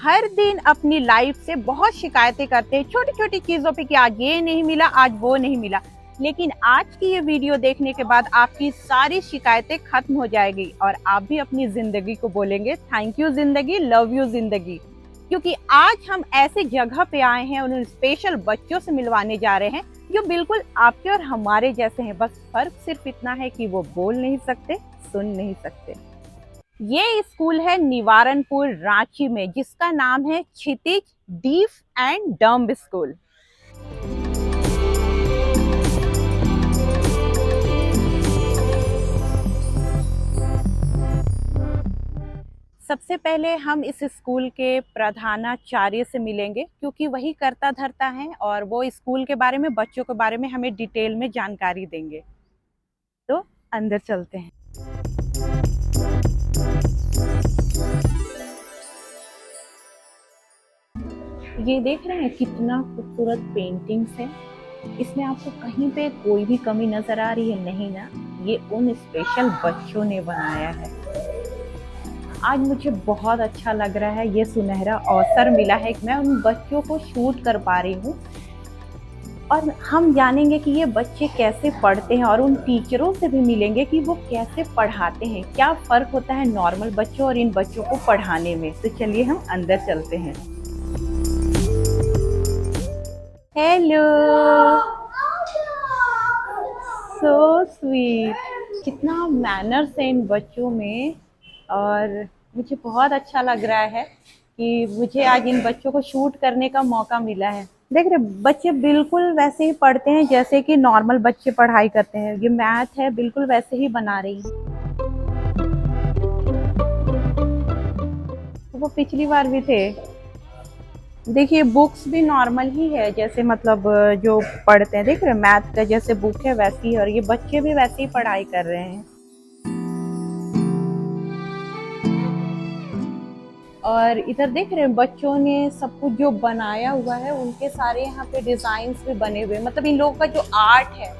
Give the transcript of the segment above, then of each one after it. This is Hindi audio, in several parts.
हर दिन अपनी लाइफ से बहुत शिकायतें करते हैं छोटी छोटी चीजों पे कि आज ये नहीं मिला, आज वो नहीं मिला। लेकिन आज की ये वीडियो देखने के बाद आपकी सारी शिकायतें खत्म हो जाएगी और आप भी अपनी जिंदगी को बोलेंगे थैंक यू जिंदगी, लव यू जिंदगी। क्योंकि आज हम ऐसे जगह पे आए हैं, उन स्पेशल बच्चों से मिलवाने जा रहे हैं जो बिल्कुल आपके और हमारे जैसे हैं। बस फर्क सिर्फ इतना है कि वो बोल नहीं सकते, सुन नहीं सकते। ये स्कूल है निवारनपुर रांची में, जिसका नाम है क्षितिज डीफ एंड डम्ब स्कूल। सबसे पहले हम इस स्कूल के प्रधानाचार्य से मिलेंगे, क्योंकि वही करता धरता है और वो स्कूल के बारे में, बच्चों के बारे में हमें डिटेल में जानकारी देंगे। तो अंदर चलते हैं। ये देख रहे हैं कितना खूबसूरत पेंटिंग्स है। इसमें आपको कहीं पे कोई भी कमी नजर आ रही है? नहीं ना, ये उन स्पेशल बच्चों ने बनाया है। आज मुझे बहुत अच्छा लग रहा है, ये सुनहरा अवसर मिला है कि मैं उन बच्चों को शूट कर पा रही हूँ और हम जानेंगे कि ये बच्चे कैसे पढ़ते हैं और उन टीचरों से भी मिलेंगे कि वो कैसे पढ़ाते हैं, क्या फर्क होता है नॉर्मल बच्चों और इन बच्चों को पढ़ाने में। तो चलिए हम अंदर चलते हैं। हेलो, सो स्वीट, कितना मैनर्स है इन बच्चों में। और मुझे बहुत अच्छा लग रहा है कि मुझे आज इन बच्चों को शूट करने का मौका मिला है। देख रहे बच्चे बिल्कुल वैसे ही पढ़ते हैं जैसे कि नॉर्मल बच्चे पढ़ाई करते हैं। ये मैथ है, बिल्कुल वैसे ही बना रही है। तो वो पिछली बार भी थे। देखिए बुक्स भी नॉर्मल ही है, जैसे मतलब जो पढ़ते हैं, देख रहे हैं मैथ का जैसे बुक है वैसी, और ये बच्चे भी वैसे ही पढ़ाई कर रहे हैं। और इधर देख रहे हैं बच्चों ने सब कुछ जो बनाया हुआ है, उनके सारे यहाँ पे डिजाइन्स भी बने हुए, मतलब इन लोगों का जो आर्ट है।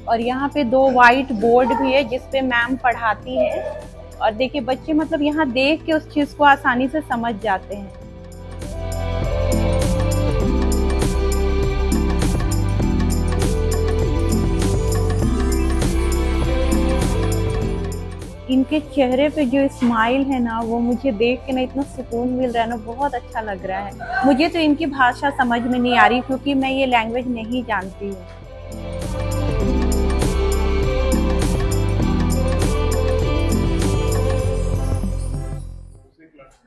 और यहाँ पे 2 वाइट बोर्ड भी है जिसपे मैम पढ़ाती हैं। और देखिए बच्चे मतलब यहाँ देख के उस चीज को आसानी से समझ जाते हैं। इनके चेहरे पे जो स्माइल है ना, वो मुझे देख के ना इतना सुकून मिल रहा है ना, बहुत अच्छा लग रहा है। मुझे तो इनकी भाषा समझ में नहीं आ रही क्योंकि मैं ये लैंग्वेज नहीं जानती हूँ।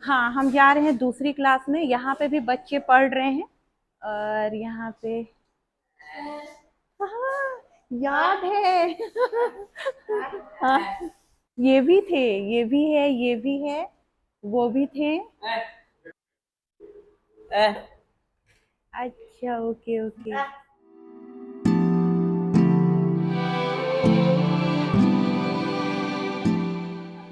हाँ, हम जा रहे हैं दूसरी क्लास में। यहाँ पे भी बच्चे पढ़ रहे हैं और यहाँ पे हाँ, याद है। हाँ, ये भी थे, ये भी है, ये भी है, वो भी थे। अच्छा, ओके ओके।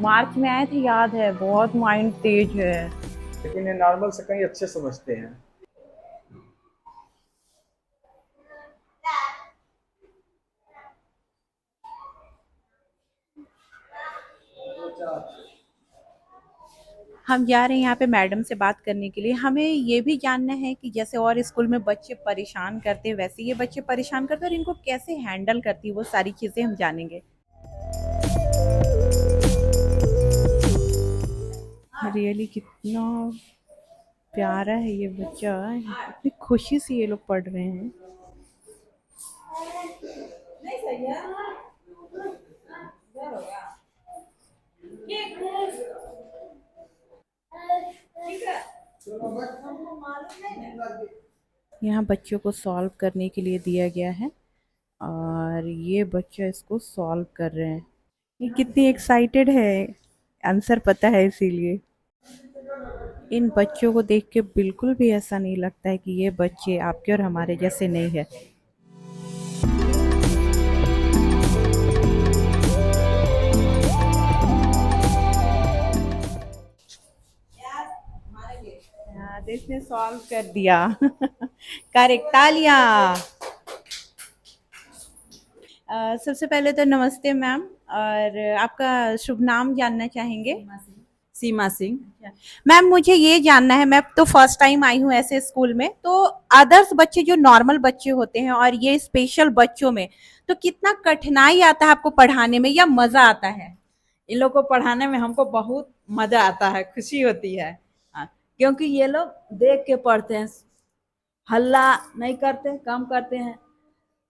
मार्च में आए थे, याद है, बहुत माइंड तेज है। लेकिन ये नॉर्मल से कहीं अच्छे समझते हैं। हम जा रहे हैं यहाँ पे मैडम से बात करने के लिए। हमें ये भी जानना है कि जैसे और स्कूल में बच्चे परेशान करते हैं, वैसे ये बच्चे परेशान करते हैं और इनको कैसे हैंडल करती है, वो सारी चीजें हम जानेंगे। रियली कितना प्यारा है ये बच्चा, इतनी खुशी से ये लोग पढ़ रहे हैं। यहाँ बच्चों को सॉल्व करने के लिए दिया गया है और ये बच्चा इसको सॉल्व कर रहे हैं। ये कितनी एक्साइटेड है, आंसर पता है इसीलिए। इन बच्चों को देख के बिल्कुल भी ऐसा नहीं लगता है कि ये बच्चे आपके और हमारे जैसे नहीं है। इसने सॉल्व कर दिया। करेक्ट, तालियां। सबसे पहले तो नमस्ते मैम, और आपका शुभ नाम जानना चाहेंगे? सीमा सिंह। मैम मुझे ये जानना है, मैं तो फर्स्ट टाइम आई हूँ ऐसे स्कूल में, तो अदर्स बच्चे जो नॉर्मल बच्चे होते हैं और ये स्पेशल बच्चों में तो कितना कठिनाई आता है आपको पढ़ाने में या मजा आता है? इन लोग को पढ़ाने में हमको बहुत मजा आता है, खुशी होती है। हाँ, क्योंकि ये लोग देख के पढ़ते हैं, हल्ला नहीं करते, कम करते हैं,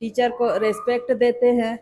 टीचर को रेस्पेक्ट देते हैं।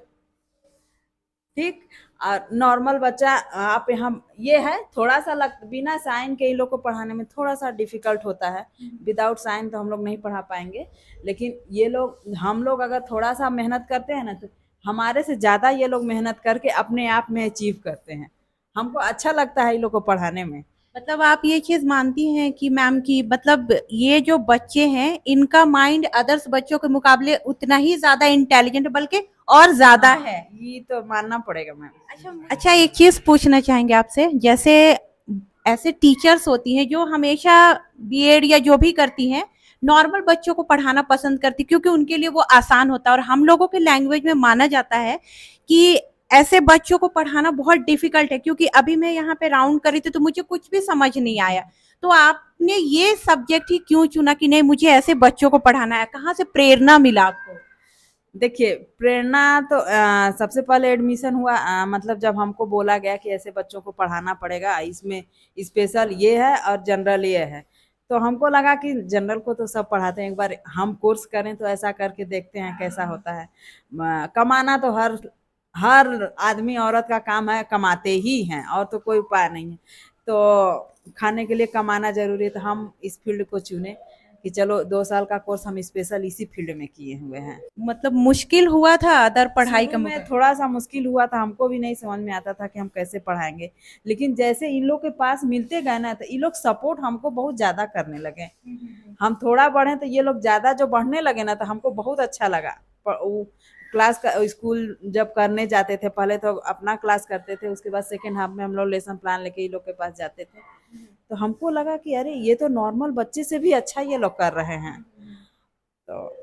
ठीक। और नॉर्मल बच्चा आप यहाँ ये है थोड़ा सा बिना साइन के इन लोग को पढ़ाने में थोड़ा सा डिफिकल्ट होता है। विदाउट साइन तो हम लोग नहीं पढ़ा पाएंगे, लेकिन ये लोग हम लोग अगर थोड़ा सा मेहनत करते हैं ना तो हमारे से ज़्यादा ये लोग मेहनत करके अपने आप में अचीव करते हैं। हमको अच्छा लगता है इन लोग को पढ़ाने में। मतलब आप ये चीज मानती हैं कि मैम की मतलब ये जो बच्चे हैं इनका माइंड अदर्स बच्चों के मुकाबले उतना ही ज्यादा इंटेलिजेंट बल्कि और ज्यादा है? ये तो मानना पड़ेगा मैम। अच्छा एक चीज पूछना चाहेंगे आपसे, जैसे ऐसे टीचर्स होती हैं जो हमेशा बीएड या जो भी करती हैं नॉर्मल बच्चों को पढ़ाना पसंद करती क्योंकि उनके लिए वो आसान होता है, और हम लोगों के लैंग्वेज में माना जाता है कि ऐसे बच्चों को पढ़ाना बहुत डिफिकल्ट है। क्योंकि अभी मैं यहाँ पे राउंड करी थी तो मुझे कुछ भी समझ नहीं आया, तो आपने ये सब्जेक्ट ही क्यों चुना कि नहीं मुझे ऐसे बच्चों को पढ़ाना है? कहाँ से प्रेरणा मिला आपको? देखिए, प्रेरणा तो सबसे पहले एडमिशन हुआ, मतलब जब हमको बोला गया कि ऐसे बच्चों को पढ़ाना पड़ेगा, इसमें स्पेशल ये है और जनरल ये है, तो हमको लगा कि जनरल को तो सब पढ़ाते हैं, एक बार हम कोर्स करें तो ऐसा करके देखते हैं कैसा होता है। कमाना तो हर आदमी औरत का काम है, कमाते ही हैं और तो कोई उपाय नहीं है। तो खाने के लिए कमाना जरूरी है, तो हम इस फील्ड को चुने कि चलो 2 साल का कोर्स हम स्पेशल इसी फील्ड में किए हुए हैं। मतलब मुश्किल हुआ था अदर पढ़ाई का शुरू में थोड़ा सा मुश्किल हुआ था, हमको भी नहीं समझ में आता था कि हम कैसे पढ़ाएंगे, लेकिन जैसे इन लोग के पास मिलते गए ना तो ये लोग सपोर्ट हमको बहुत ज्यादा करने लगे। हम थोड़ा बढ़े तो ये लोग ज्यादा जो बढ़ने लगे ना तो हमको बहुत अच्छा लगा। क्लास का स्कूल जब करने जाते थे, पहले तो अपना क्लास करते थे, उसके बाद सेकेंड हाफ में हम लोग लेसन प्लान लेके ये लोग के पास जाते थे, तो हमको लगा कि अरे ये तो नॉर्मल बच्चे से भी अच्छा ये लोग कर रहे हैं, तो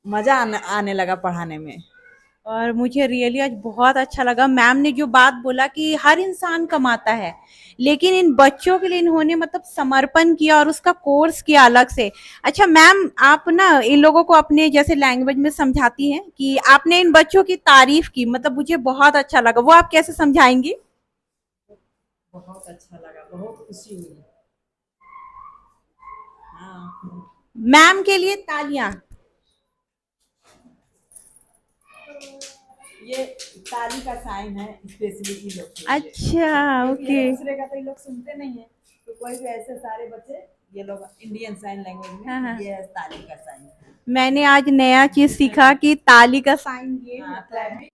मजा आने लगा पढ़ाने में। और मुझे रियली आज बहुत अच्छा लगा मैम ने जो बात बोला कि हर इंसान कमाता है, लेकिन इन बच्चों के लिए इन्होंने मतलब समर्पण किया और उसका कोर्स किया अलग से। अच्छा मैम, आप ना इन लोगों को अपने जैसे लैंग्वेज में समझाती हैं कि आपने इन बच्चों की तारीफ की, मतलब मुझे बहुत अच्छा लगा, वो आप कैसे समझाएंगी? बहुत अच्छा लगा, बहुत खुशी हुई। हाँ। मैम के लिए तालियां। ये ताली का साइन है स्पेशली ये लोग के लिए। अच्छा क्योंकि ओके। दूसरे का तो ये लोग सुनते नहीं है, तो कोई भी ऐसे सारे बच्चे ये लोग इंडियन साइन लैंग्वेज में हाँ, हाँ। ये है ताली का साइन। मैंने आज नया चीज सीखा कि ताली का साइन ये होता है।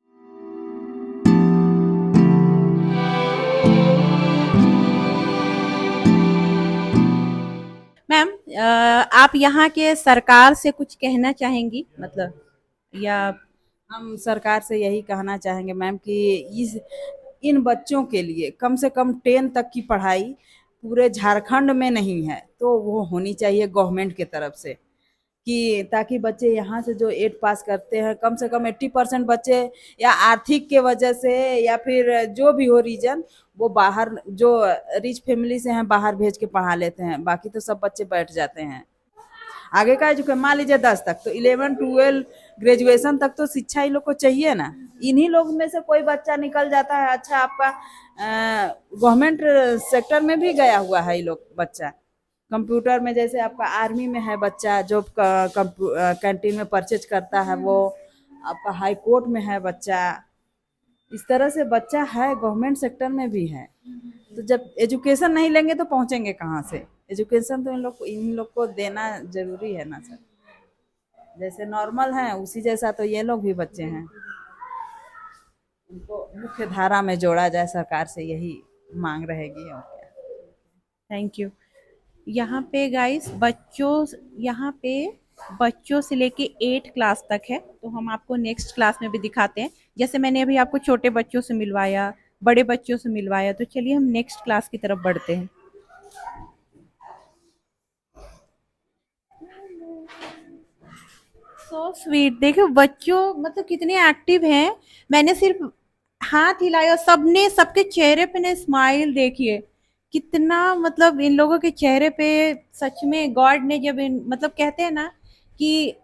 मैम आप यहाँ के सरकार से कुछ कहना चाहेंगी, मतलब या? हम सरकार से यही कहना चाहेंगे मैम कि इन बच्चों के लिए कम से कम 10 तक की पढ़ाई पूरे झारखंड में नहीं है, तो वो होनी चाहिए गवर्नमेंट के तरफ से, कि ताकि बच्चे यहाँ से जो 8 पास करते हैं कम से कम 80% बच्चे या आर्थिक के वजह से या फिर जो भी हो रीजन, वो बाहर जो रिच फैमिली से हैं बाहर भेज के पढ़ा लेते हैं, बाकी तो सब बच्चे बैठ जाते हैं। आगे का एजुकेशन मान लीजिए 10 तक, तो 11 12 ग्रेजुएशन तक तो शिक्षा इन लोग को चाहिए ना। इन्हीं लोग में से कोई बच्चा निकल जाता है अच्छा, आपका गवर्नमेंट सेक्टर में भी गया हुआ है ये लोग बच्चा, कंप्यूटर में जैसे आपका आर्मी में है बच्चा जो कैंटीन में परचेज करता है, वो आपका हाई कोर्ट में है बच्चा, इस तरह से बच्चा है गवर्नमेंट सेक्टर में भी है। तो जब एजुकेशन नहीं लेंगे तो पहुंचेंगे कहाँ से? एजुकेशन तो इन लोग को देना जरूरी है ना सर। जैसे नॉर्मल है उसी जैसा तो ये लोग भी बच्चे हैं, उनको मुख्य धारा में जोड़ा जाए, सरकार से यही मांग रहेगी। और क्या। Thank you. यहाँ पे गाइस यहाँ पे बच्चों से लेके 8 क्लास तक है, तो हम आपको नेक्स्ट क्लास में भी दिखाते हैं। जैसे मैंने अभी आपको छोटे बच्चों से मिलवाया, बड़े बच्चों से मिलवाया, तो चलिए हम नेक्स्ट क्लास की तरफ बढ़ते हैं। सो स्वीट, देखो बच्चों मतलब कितने एक्टिव हैं। मैंने सिर्फ हाथ हिलाया, सबने सबके चेहरे पे ने स्माइल देखिए कितना मतलब इन लोगों के चेहरे पे सच में गॉड ने जब इन मतलब कहते हैं ना कि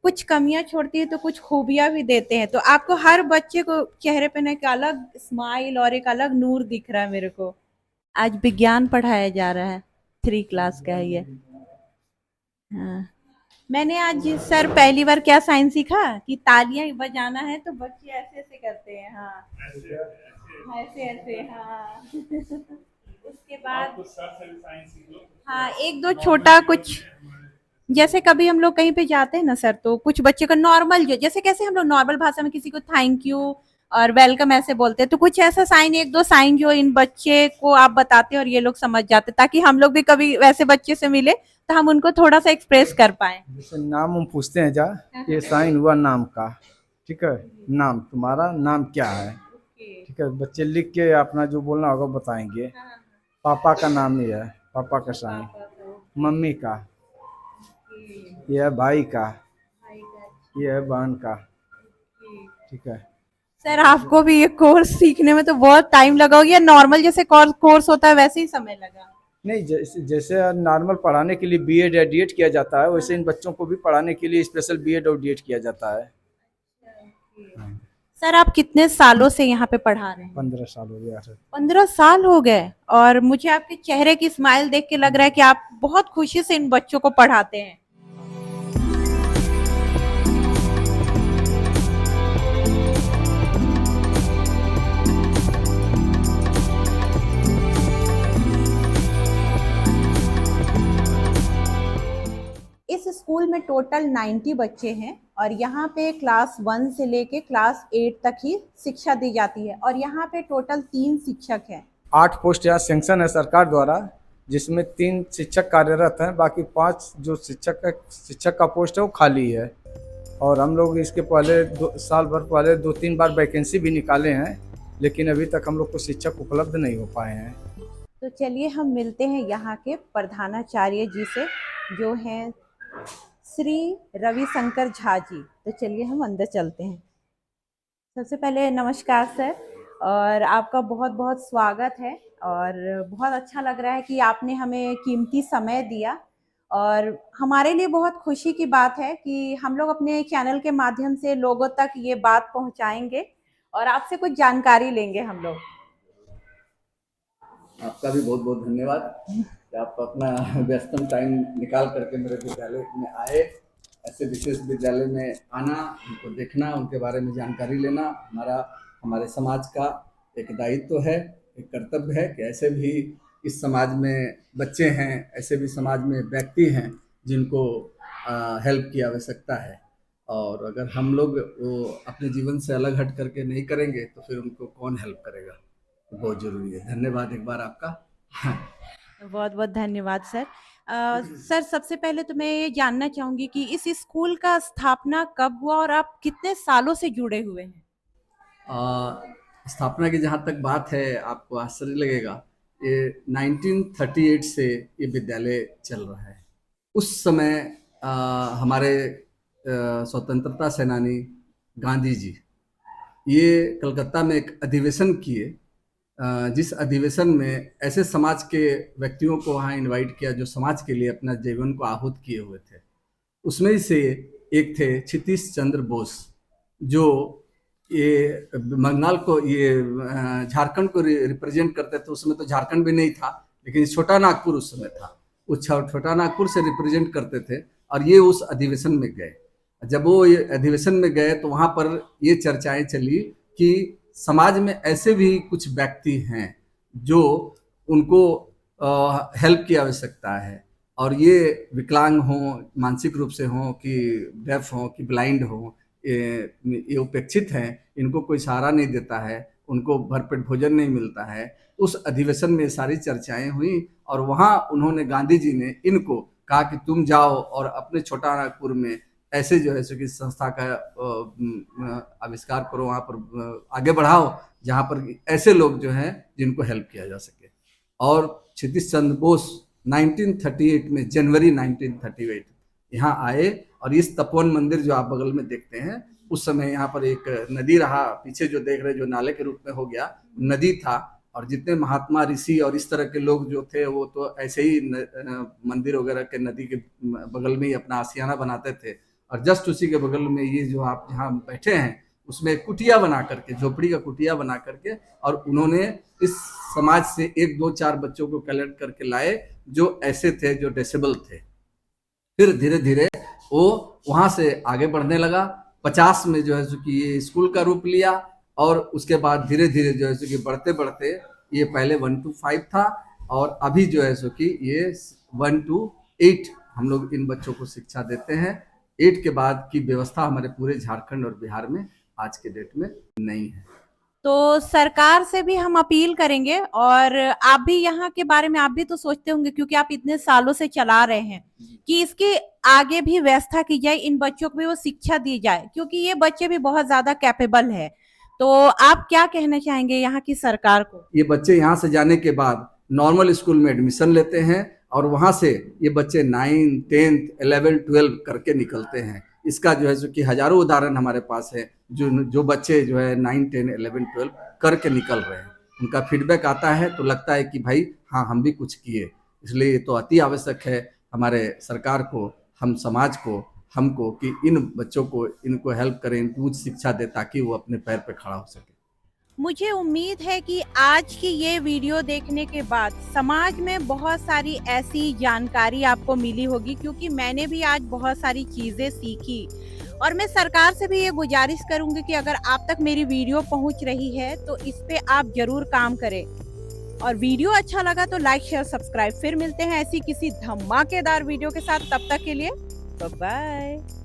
कुछ कमियां छोड़ती है तो कुछ खूबियां भी देते हैं, तो आपको हर बच्चे को चेहरे पे ना एक अलग स्माइल और एक अलग नूर दिख रहा है मेरे को। आज विज्ञान पढ़ाया जा रहा है, 3 क्लास का है ये। हाँ, मैंने आज सर पहली बार क्या साइंस सीखा कि तालियां बजाना है तो बच्चे ऐसे ऐसे करते हैं। हाँ, ऐसे ऐसे। हाँ उसके बाद हाँ एक दो छोटा कुछ, जैसे कभी हम लोग कहीं पे जाते हैं ना सर, तो कुछ बच्चे का नॉर्मल जो जैसे कैसे हम लोग नॉर्मल भाषा में किसी को थैंक यू और वेलकम ऐसे बोलते हैं, तो कुछ ऐसा साइन, एक दो साइन जो इन बच्चे को आप बताते हैं और ये लोग समझ जाते, ताकि हम लोग भी कभी वैसे बच्चे से मिले तो हम उनको थोड़ा सा एक्सप्रेस कर पाए। जैसे नाम हम पूछते हैं, जा ये साइन हुआ नाम का, ठीक है, नाम तुम्हारा नाम क्या है, ठीक है, बच्चे लिख के अपना जो बोलना होगा बताएंगे। पापा का नाम ये है, पापा का साइन, मम्मी का, ये है भाई का, ये है बहन का, ठीक है। सर आपको भी ये कोर्स सीखने में तो बहुत टाइम लगा होगा, या नॉर्मल जैसे कोर्स होता है वैसे ही समय लगा? नहीं, जैसे जैसे नॉर्मल पढ़ाने के लिए बीएड या डीएड किया जाता है, वैसे इन बच्चों को भी पढ़ाने के लिए स्पेशल बीएड और डीएड किया जाता है। सर आप कितने सालों से यहाँ पे पढ़ा रहे हैं? 15 साल हो गया सर। 15 साल हो गए, और मुझे आपके चेहरे की स्माइल देख के लग रहा है कि आप बहुत खुशी से इन बच्चों को पढ़ाते हैं। इस स्कूल में टोटल 90 बच्चे हैं, और यहाँ पे क्लास 1 से लेके क्लास 8 तक ही शिक्षा दी जाती है, और यहाँ पे टोटल 3 शिक्षक हैं। 8 पोस्ट यहाँ सेंक्शन है सरकार द्वारा, जिसमें 3 शिक्षक कार्यरत हैं, बाकी 5 जो शिक्षक का पोस्ट है वो खाली है। और हम लोग इसके पहले साल भर पहले 2-3 बार वैकेंसी भी निकाले हैं, लेकिन अभी तक हम लोग को शिक्षक उपलब्ध नहीं हो पाए हैं। तो चलिए हम मिलते हैं यहाँ के प्रधानाचार्य जी से, जो हैं श्री रविशंकर झा जी। तो चलिए हम अंदर चलते हैं। सबसे पहले नमस्कार सर, और आपका बहुत बहुत स्वागत है, और बहुत अच्छा लग रहा है कि आपने हमें कीमती समय दिया, और हमारे लिए बहुत खुशी की बात है कि हम लोग अपने चैनल के माध्यम से लोगों तक ये बात पहुंचाएंगे और आपसे कुछ जानकारी लेंगे हम लोग। आपका भी बहुत बहुत धन्यवाद कि आप अपना व्यस्तम टाइम निकाल करके मेरे विद्यालय में आए। ऐसे विशेष विद्यालय में आना, उनको देखना, उनके बारे में जानकारी लेना हमारे समाज का एक दायित्व है, एक कर्तव्य है कि ऐसे भी इस समाज में बच्चे हैं, ऐसे भी समाज में व्यक्ति हैं जिनको हेल्प की आवश्यकता है। और अगर हम लोग वो अपने जीवन से अलग हट करके नहीं करेंगे तो फिर उनको कौन हेल्प करेगा, बहुत जरूरी है। धन्यवाद एक बार आपका। बहुत बहुत धन्यवाद सर। सर सबसे पहले तो मैं ये जानना चाहूंगी कि इस स्कूल का स्थापना कब हुआ और आप कितने सालों से जुड़े हुए हैं? स्थापना की जहाँ तक बात है, आपको आश्चर्य लगेगा, ये 1938 से ये विद्यालय चल रहा है। उस समय हमारे स्वतंत्रता सेनानी गांधी जी ये कलकत्ता में एक अधिवेशन किए, जिस अधिवेशन में ऐसे समाज के व्यक्तियों को वहाँ इनवाइट किया जो समाज के लिए अपना जीवन को आहूत किए हुए थे। उसमें से एक थे क्षितिश चंद्र बोस, जो ये बंगाल को, ये झारखंड को रिप्रेजेंट करते थे। उसमें तो झारखंड भी नहीं था, लेकिन छोटा नागपुर उस समय था। उस छोटा नागपुर से रिप्रेजेंट करते थे, और ये उस अधिवेशन में गए। जब वो ये अधिवेशन में गए तो वहाँ पर ये चर्चाएं चली कि समाज में ऐसे भी कुछ व्यक्ति हैं जो उनको हेल्प की आवश्यकता है, और ये विकलांग हों, मानसिक रूप से हों, कि डेफ हों, कि ब्लाइंड हों, ये उपेक्षित हैं, इनको कोई सहारा नहीं देता है, उनको भरपेट भोजन नहीं मिलता है। उस अधिवेशन में सारी चर्चाएं हुई, और वहाँ उन्होंने, गांधी जी ने इनको कहा कि तुम जाओ और अपने छोटा नागपुर में ऐसे जो है कि संस्था का आविष्कार करो, वहाँ पर आगे बढ़ाओ जहाँ पर ऐसे लोग जो हैं जिनको हेल्प किया जा सके। और क्षितिश चंद्र बोस 1938 में, जनवरी 1938 यहाँ आए, और इस तपोवन मंदिर जो आप बगल में देखते हैं, उस समय यहाँ पर एक नदी रहा, पीछे जो देख रहे जो नाले के रूप में हो गया, नदी था, और जितने महात्मा ऋषि और इस तरह के लोग जो थे वो तो ऐसे ही मंदिर वगैरह के नदी के बगल में ही अपना आशियाना बनाते थे। और जस्ट उसी के बगल में ये जो आप यहाँ बैठे हैं उसमें कुटिया बना करके, झोपड़ी का कुटिया बना करके, और उन्होंने इस समाज से 1 2 4 बच्चों को कलेक्ट करके लाए जो ऐसे थे, जो डिसेबल थे। फिर धीरे धीरे वो वहाँ से आगे बढ़ने लगा। 50 में जो है सो कि ये स्कूल का रूप लिया, और उसके बाद धीरे धीरे जो है सो कि बढ़ते बढ़ते ये पहले 1 to 5 था, और अभी जो है सो कि ये 1 to 8 हम लोग इन बच्चों को शिक्षा देते हैं। 8 के बाद की व्यवस्था हमारे पूरे झारखंड और बिहार में आज के डेट में नहीं है। तो सरकार से भी हम अपील करेंगे, और आप भी यहाँ के बारे में आप भी तो सोचते होंगे क्योंकि आप इतने सालों से चला रहे हैं, कि इसके आगे भी व्यवस्था की जाए, इन बच्चों को भी वो शिक्षा दी जाए, क्योंकि ये बच्चे भी बहुत ज्यादा कैपेबल है। तो आप क्या कहना चाहेंगे यहाँ की सरकार को? ये बच्चे यहाँ से जाने के बाद नॉर्मल स्कूल में एडमिशन लेते हैं, और वहाँ से ये बच्चे 9th 10th 11th 12th करके निकलते हैं। इसका जो है सो कि हजारों उदाहरण हमारे पास है, जो बच्चे जो है 9 10 11 12 करके निकल रहे हैं। उनका फीडबैक आता है तो लगता है कि भाई हाँ, हम भी कुछ किए। इसलिए तो अति आवश्यक है हमारे सरकार को, हम समाज को, हमको, कि इन बच्चों को, इनको हेल्प करें, इनको उच्च शिक्षा दे ताकि वो अपने पैर पे खड़ा हो सके। मुझे उम्मीद है कि आज की ये वीडियो देखने के बाद समाज में बहुत सारी ऐसी जानकारी आपको मिली होगी, क्योंकि मैंने भी आज बहुत सारी चीजें सीखी। और मैं सरकार से भी ये गुजारिश करूंगी कि अगर आप तक मेरी वीडियो पहुंच रही है तो इस पे आप जरूर काम करें। और वीडियो अच्छा लगा तो लाइक शेयर सब्सक्राइब। फिर मिलते हैं ऐसी किसी धमाकेदार वीडियो के साथ, तब तक के लिए बाय बाय।